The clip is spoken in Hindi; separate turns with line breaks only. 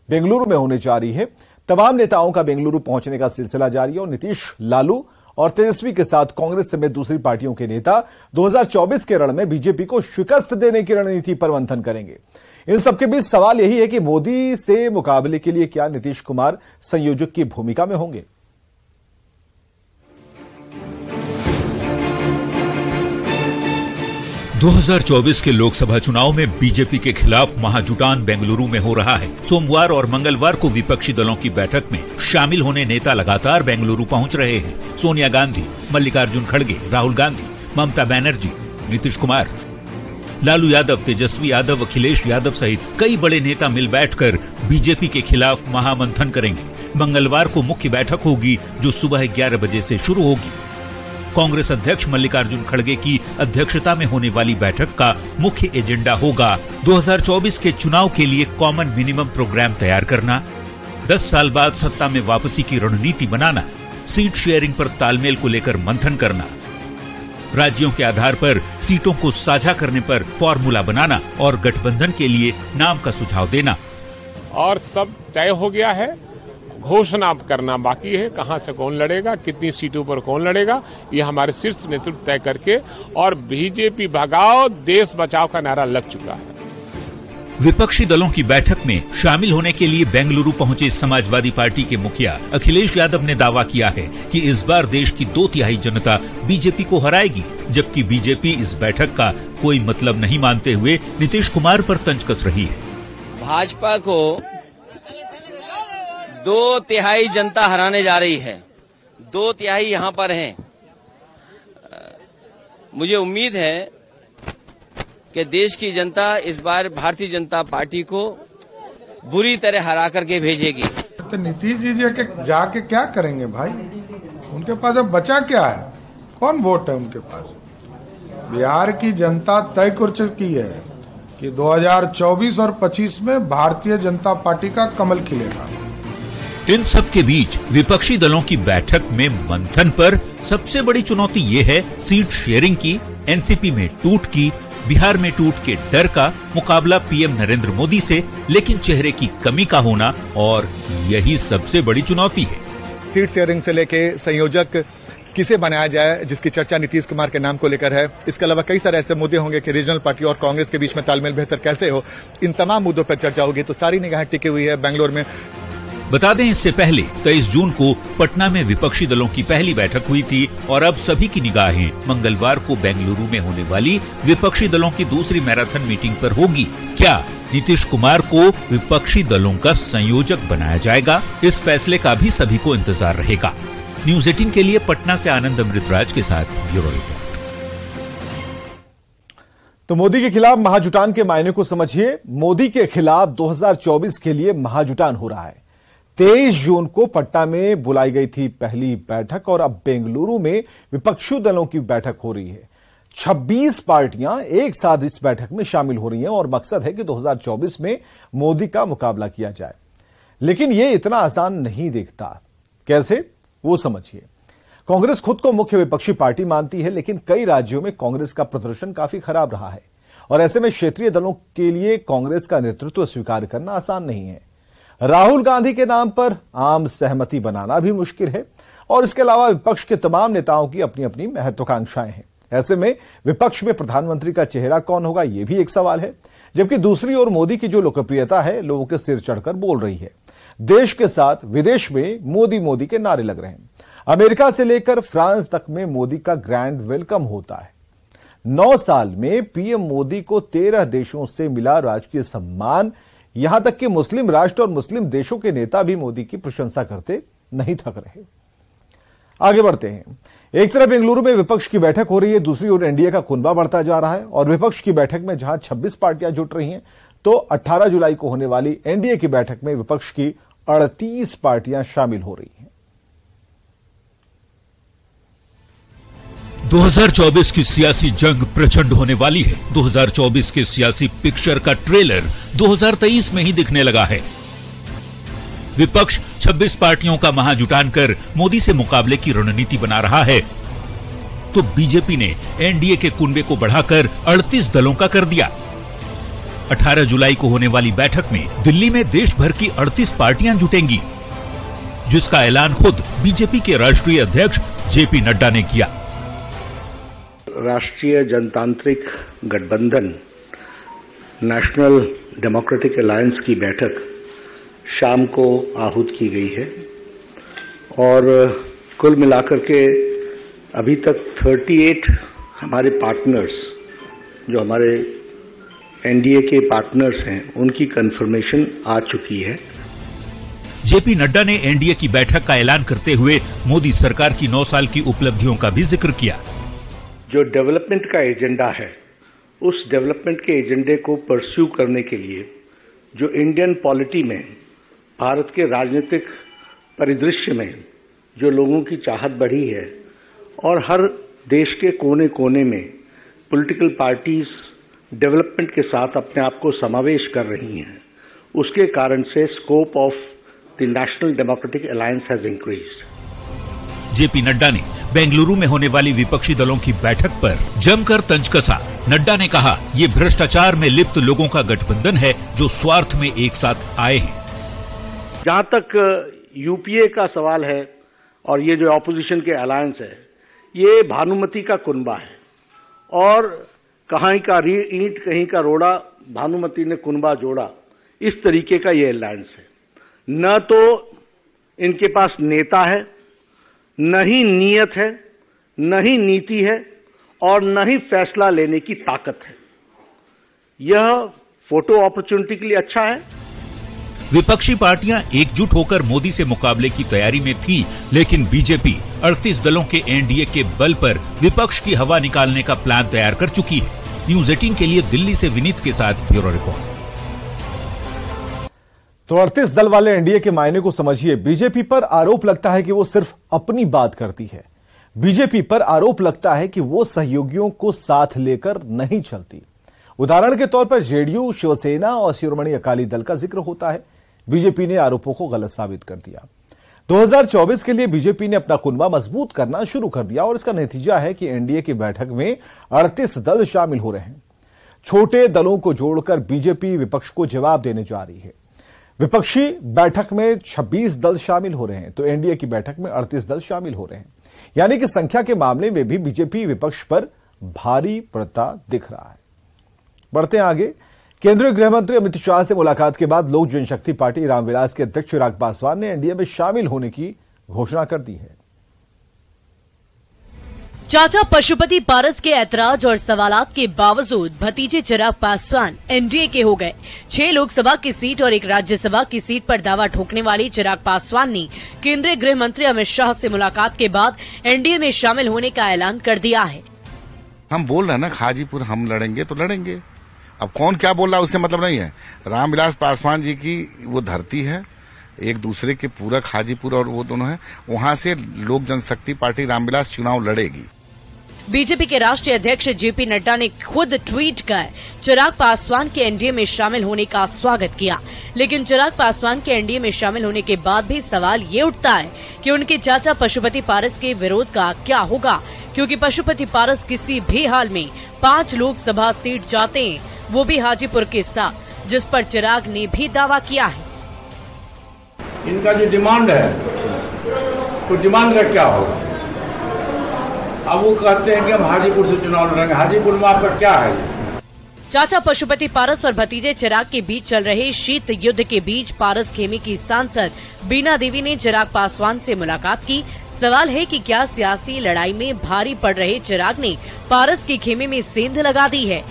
बेंगलुरु में होने जा रही है। तमाम नेताओं का बेंगलुरु पहुंचने का सिलसिला जारी है और नीतीश, लालू और तेजस्वी के साथ कांग्रेस समेत दूसरी पार्टियों के नेता 2024 के रण में बीजेपी को शिकस्त देने की रणनीति पर मंथन करेंगे। इन सबके बीच सवाल यही है कि मोदी से मुकाबले के लिए क्या नीतीश कुमार संयोजक की भूमिका में होंगे।
– 2024 के लोकसभा चुनाव में बीजेपी के खिलाफ महाजुटान बेंगलुरु में हो रहा है। सोमवार और मंगलवार को विपक्षी दलों की बैठक में शामिल होने नेता लगातार बेंगलुरु पहुंच रहे हैं। सोनिया गांधी, मल्लिकार्जुन खड़गे, राहुल गांधी, ममता बनर्जी, नीतीश कुमार, लालू यादव, तेजस्वी यादव, अखिलेश यादव सहित कई बड़े नेता मिल बैठकर बीजेपी के खिलाफ महामंथन करेंगे। मंगलवार को मुख्य बैठक होगी जो सुबह 11 बजे से शुरू होगी। कांग्रेस अध्यक्ष मल्लिकार्जुन खड़गे की अध्यक्षता में होने वाली बैठक का मुख्य एजेंडा होगा 2024 के चुनाव के लिए कॉमन मिनिमम प्रोग्राम तैयार करना, 10 साल बाद सत्ता में वापसी की रणनीति बनाना, सीट शेयरिंग पर तालमेल को लेकर मंथन करना, राज्यों के आधार पर सीटों को साझा करने पर फॉर्मूला बनाना और गठबंधन के लिए नाम का सुझाव देना।
और सब तय हो गया है, घोषणा करना बाकी है। कहां से कौन लड़ेगा, कितनी सीटों पर कौन लड़ेगा, ये हमारे शीर्ष नेतृत्व तय करके, और बीजेपी भगाओ देश बचाओ का नारा लग चुका है।
विपक्षी दलों की बैठक में शामिल होने के लिए बेंगलुरु पहुंचे समाजवादी पार्टी के मुखिया अखिलेश यादव ने दावा किया है कि इस बार देश की 2/3 जनता बीजेपी को हराएगी, जबकि बीजेपी इस बैठक का कोई मतलब नहीं मानते हुए नीतीश कुमार पर तंज कस रही है।
भाजपा को 2/3 जनता हराने जा रही है, 2/3 यहाँ पर हैं। मुझे उम्मीद है कि देश की जनता इस बार भारतीय जनता पार्टी को बुरी तरह हरा करके भेजेगी।
तो नीतीश जी जाके क्या करेंगे भाई? उनके पास अब बचा क्या है? कौन वोट है उनके पास? बिहार की जनता तय कर चुकी है कि 2024 और 25 में भारतीय जनता पार्टी का कमल खिलेगा।
इन सब के बीच विपक्षी दलों की बैठक में मंथन पर सबसे बड़ी चुनौती ये है सीट शेयरिंग की, एनसीपी में टूट की, बिहार में टूट के डर का मुकाबला पीएम नरेंद्र मोदी से, लेकिन चेहरे की कमी का होना, और यही सबसे बड़ी चुनौती है।
सीट शेयरिंग से लेके संयोजक किसे बनाया जाए, जिसकी चर्चा नीतीश कुमार के नाम को लेकर है। इसके अलावा कई सारे ऐसे मुद्दे होंगे कि रीजनल पार्टी और कांग्रेस के बीच में तालमेल बेहतर कैसे हो। इन तमाम मुद्दों पर चर्चा होगी। तो सारी निगाहें टिकी हुई है बेंगलुरु में।
बता दें, इससे पहले 23 जून को पटना में विपक्षी दलों की पहली बैठक हुई थी और अब सभी की निगाहें मंगलवार को बेंगलुरु में होने वाली विपक्षी दलों की दूसरी मैराथन मीटिंग पर होगी। क्या नीतीश कुमार को विपक्षी दलों का संयोजक बनाया जाएगा? इस फैसले का भी सभी को इंतजार रहेगा। न्यूज 18 के लिए पटना से आनंद अमृतराज के साथ ब्यूरो रिपोर्ट।
तो मोदी के खिलाफ महाजुटान के मायने को समझिए। मोदी के खिलाफ 2024 के लिए महाजुटान हो रहा है। 23 जून को पटना में बुलाई गई थी पहली बैठक और अब बेंगलुरु में विपक्षी दलों की बैठक हो रही है। 26 पार्टियां एक साथ इस बैठक में शामिल हो रही हैं और मकसद है कि 2024 में मोदी का मुकाबला किया जाए। लेकिन यह इतना आसान नहीं दिखता। कैसे, वो समझिए। कांग्रेस खुद को मुख्य विपक्षी पार्टी मानती है, लेकिन कई राज्यों में कांग्रेस का प्रदर्शन काफी खराब रहा है और ऐसे में क्षेत्रीय दलों के लिए कांग्रेस का नेतृत्व स्वीकार करना आसान नहीं है। राहुल गांधी के नाम पर आम सहमति बनाना भी मुश्किल है और इसके अलावा विपक्ष के तमाम नेताओं की अपनी अपनी महत्वाकांक्षाएं हैं। ऐसे में विपक्ष में प्रधानमंत्री का चेहरा कौन होगा, यह भी एक सवाल है। जबकि दूसरी ओर मोदी की जो लोकप्रियता है लोगों के सिर चढ़कर बोल रही है। देश के साथ विदेश में मोदी मोदी के नारे लग रहे हैं। अमेरिका से लेकर फ्रांस तक में मोदी का ग्रैंड वेलकम होता है। 9 साल में पीएम मोदी को 13 देशों से मिला राजकीय सम्मान। यहां तक कि मुस्लिम राष्ट्र और मुस्लिम देशों के नेता भी मोदी की प्रशंसा करते नहीं थक रहे। आगे बढ़ते हैं। एक तरफ बेंगलुरु में विपक्ष की बैठक हो रही है, दूसरी ओर एनडीए का कुनबा बढ़ता जा रहा है और विपक्ष की बैठक में जहां 26 पार्टियां जुट रही हैं, तो 18 जुलाई को होने वाली एनडीए की बैठक में विपक्ष की 38 पार्टियां शामिल हो रही हैं।
2024 की सियासी जंग प्रचंड होने वाली है। 2024 के सियासी पिक्चर का ट्रेलर 2023 में ही दिखने लगा है। विपक्ष 26 पार्टियों का महाजुटान कर मोदी से मुकाबले की रणनीति बना रहा है, तो बीजेपी ने एनडीए के कुनबे को बढ़ाकर 38 दलों का कर दिया। 18 जुलाई को होने वाली बैठक में दिल्ली में देश भर की 38 पार्टियां जुटेंगी, जिसका ऐलान खुद बीजेपी के राष्ट्रीय अध्यक्ष जेपी नड्डा ने किया।
राष्ट्रीय जनतांत्रिक गठबंधन नेशनल डेमोक्रेटिक अलायंस की बैठक शाम को आहूत की गई है और कुल मिलाकर के अभी तक 38 हमारे पार्टनर्स, जो हमारे एनडीए के पार्टनर्स हैं, उनकी कंफर्मेशन आ चुकी है।
जेपी नड्डा ने एनडीए की बैठक का ऐलान करते हुए मोदी सरकार की 9 साल की उपलब्धियों का भी जिक्र किया।
जो डेवलपमेंट का एजेंडा है, उस डेवलपमेंट के एजेंडे को परस्यू करने के लिए जो इंडियन पॉलिटी में, भारत के राजनीतिक परिदृश्य में जो लोगों की चाहत बढ़ी है और हर देश के कोने कोने में पॉलिटिकल पार्टीज डेवलपमेंट के साथ अपने आप को समावेश कर रही हैं, उसके कारण से scope of the national democratic alliance has increased.
JP Nadda ने बेंगलुरु में होने वाली विपक्षी दलों की बैठक पर जमकर तंज कसा। नड्डा ने कहा, ये भ्रष्टाचार में लिप्त लोगों का गठबंधन है जो स्वार्थ में एक साथ आए हैं।
जहां तक यूपीए का सवाल है और ये जो ऑपोजिशन के अलायंस है, ये भानुमति का कुनबा है और कहीं का ईंट कहीं का रोड़ा, भानुमति ने कुनबा जोड़ा, इस तरीके का ये अलायंस है। न तो इनके पास नेता है, न ही नीयत है, न ही नीति है और न ही फैसला लेने की ताकत है। यह फोटो अपॉर्चुनिटी के लिए अच्छा है।
विपक्षी पार्टियां एकजुट होकर मोदी से मुकाबले की तैयारी में थी, लेकिन बीजेपी 38 दलों के एनडीए के बल पर विपक्ष की हवा निकालने का प्लान तैयार कर चुकी है। न्यूज 18 के लिए दिल्ली से विनीत के साथ ब्यूरो रिपोर्ट।
तो 38 दल वाले एनडीए के मायने को समझिए। बीजेपी पर आरोप लगता है कि वो सिर्फ अपनी बात करती है। बीजेपी पर आरोप लगता है कि वो सहयोगियों को साथ लेकर नहीं चलती। उदाहरण के तौर पर जेडीयू, शिवसेना और शिरोमणि अकाली दल का जिक्र होता है। बीजेपी ने आरोपों को गलत साबित कर दिया। 2024 के लिए बीजेपी ने अपना कुनबा मजबूत करना शुरू कर दिया और इसका नतीजा है कि एनडीए की बैठक में 38 दल शामिल हो रहे हैं। छोटे दलों को जोड़कर बीजेपी विपक्ष को जवाब देने जा रही है। विपक्षी बैठक में 26 दल शामिल हो रहे हैं तो एनडीए की बैठक में 38 दल शामिल हो रहे हैं। यानी कि संख्या के मामले में भी बीजेपी विपक्ष पर भारी पड़ता दिख रहा है। बढ़ते हैं आगे। केंद्रीय गृह मंत्री अमित शाह से मुलाकात के बाद लोक जनशक्ति पार्टी रामविलास के अध्यक्ष चिराग पासवान ने एनडीए में शामिल होने की घोषणा कर दी है।
चाचा पशुपति पारस के ऐतराज और सवालात के बावजूद भतीजे चिराग पासवान एनडीए के हो गए। 6 लोकसभा की सीट और 1 राज्यसभा की सीट पर दावा ठोकने वाली चिराग पासवान ने केंद्रीय गृह मंत्री अमित शाह से मुलाकात के बाद एनडीए में शामिल होने का ऐलान कर दिया है।
हम बोल रहे हैं ना, हाजीपुर हम लड़ेंगे तो लड़ेंगे। अब कौन क्या बोल रहा है उससे मतलब नहीं है। रामविलास पासवान जी की वो धरती है, एक दूसरे के पूरक हाजीपुर और वो दोनों हैं। वहां से लोक जनशक्ति पार्टी रामविलास चुनाव लड़ेगी।
बीजेपी के राष्ट्रीय अध्यक्ष जेपी नड्डा ने खुद ट्वीट कर चिराग पासवान के एनडीए में शामिल होने का स्वागत किया। लेकिन चिराग पासवान के एनडीए में शामिल होने के बाद भी सवाल ये उठता है कि उनके चाचा पशुपति पारस के विरोध का क्या होगा, क्योंकि पशुपति पारस किसी भी हाल में 5 लोकसभा सीट चाहते हैं, वो भी हाजीपुर के साथ, जिस पर चिराग ने भी दावा किया है।
इनका जो डिमांड है, तो डिमांड का क्या होगा? अब वो कहते हैं कि हम हाजीपुर से चुनाव लड़ेंगे। हाजीपुर में आपका क्या है?
चाचा पशुपति पारस और भतीजे चिराग के बीच चल रहे शीत युद्ध के बीच पारस खेमे की सांसद बीना देवी ने चिराग पासवान से मुलाकात की। सवाल है कि क्या सियासी लड़ाई में भारी पड़ रहे चिराग ने पारस के खेमे में सेंध लगा दी है,